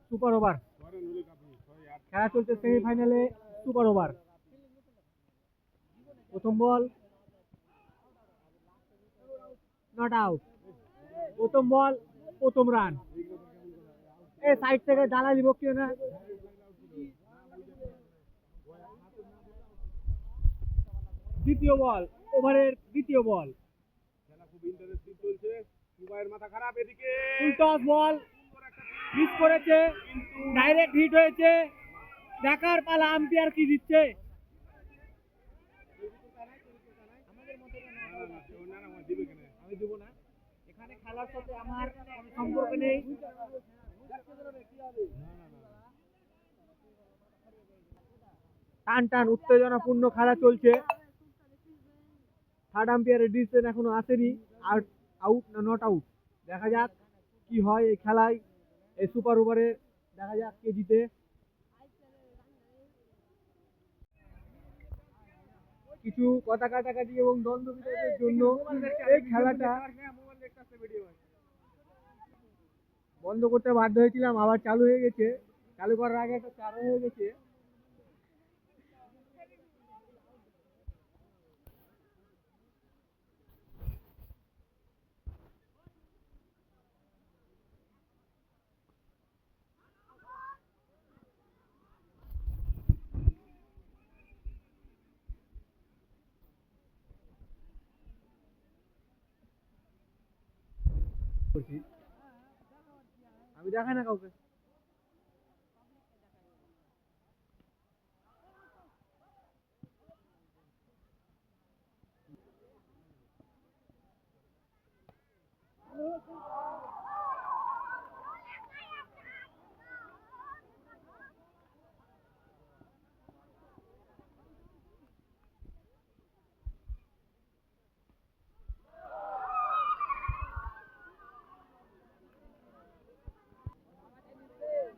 Super over খেলা চলছে, সেমিফাইনালে সুপার ওভার। প্রথম বল, নট আউট। প্রথম বল, প্রথম রান। এ সাইড থেকে দালালি বকিও না। দ্বিতীয় বল, ওভারের দ্বিতীয় বল। খেলা খুব ইন্টারেস্টিং চলছে। সুবাইয়ের মাথা খারাপ, এদিকে ফুল টস বল মিস করেছে, ডাইরেক্ট হিট হয়েছে। দেখার পালা আম্পায়ার কি দিচ্ছে। আমি দিব না, এখানে খেলার সাথে আমার কোনো সম্পর্ক নেই। টান টান উত্তেজনাপূর্ণ খেলা চলছে। থার্ড আম্পায়ারের ডিসিশন এখনো আসেনি, আউট না নট আউট। দেখা যাক কি হয় এই খেলায়, এই সুপার ওভারে। দেখা যাক কে জিতে। কিছু কথা কাটাকাটি এবং দ্বন্দ্ব বিতর্কের জন্য এই খেলাটা বন্ধ করতে বাধ্য হয়েছিলাম, আবার চালু হয়ে গেছে। চালু করার আগে একটা চালু হয়ে গেছে। আমি দেখাই না কাউকে।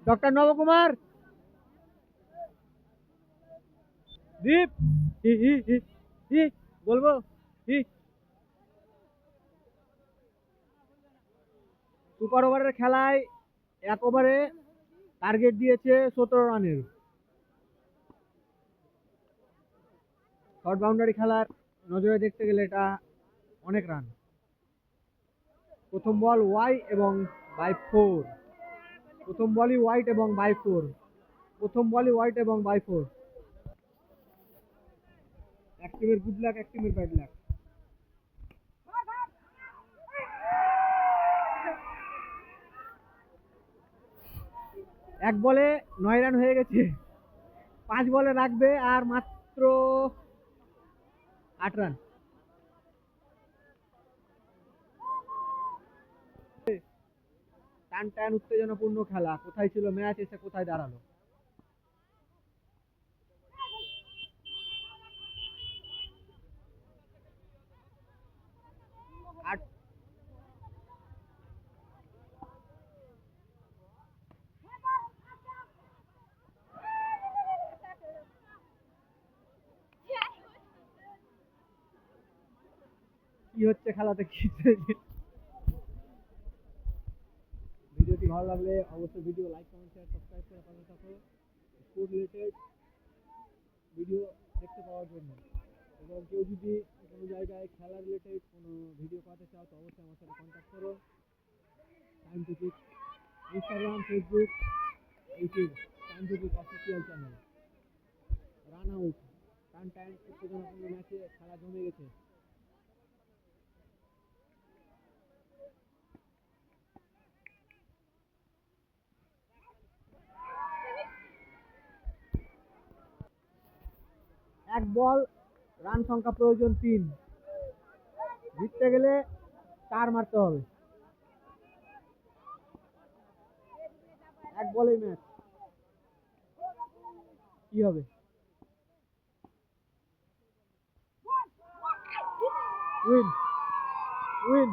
ডক্টর নবকুমার দীপ বলবো সুপার ওভারের খেলায় এক ওভারে টার্গেট দিয়েছে 17 রানের। শর্ট বাউন্ডারি খেলার নজরে দেখতে গেলে এটা অনেক রান। প্রথম বল ওয়াই এবং বাই 4। প্রথম বলই ওয়াইড এবং বাই 4। প্রথম বলই ওয়াইড এবং বাই 4। এক টিমের গুড লাক, এক টিমের ব্যাড লাক। এক বলে 9 রান হয়ে গেছে। 5 বলে রাখবে আর মাত্র 8 রান। টান টান উত্তেজনাপূর্ণ খেলা, কোথায় ছিল ম্যাচ, এসে কোথায় দাঁড়ালো। কি হচ্ছে খেলাতে, কি ভিডিওটি ভালো লাগলে অবশ্যই video like, comment, share, subscribe করে পাশে থাকো স্পোর্ট রিলেটেড ভিডিও দেখতে পাওয়ার জন্য। এবং কেউ যদি কোনো জায়গায় খেলা রিলেটেড কোনো ভিডিও পাঠাতে চাও তো অবশ্যই আমার সাথে কন্ট্যাক্ট করো। Time to peak Instagram, Facebook, YouTube, time to peak official channel. Run out, টান টাইম উত্তেজনাপূর্ণ ম্যাচে খেলা জমে গেছে। এক বল, রান সংখ্যা প্রয়োজন 3। জিততে গেলে 4 মারতে হবে। এক বলেই ম্যাচ, কি হবে। Win win.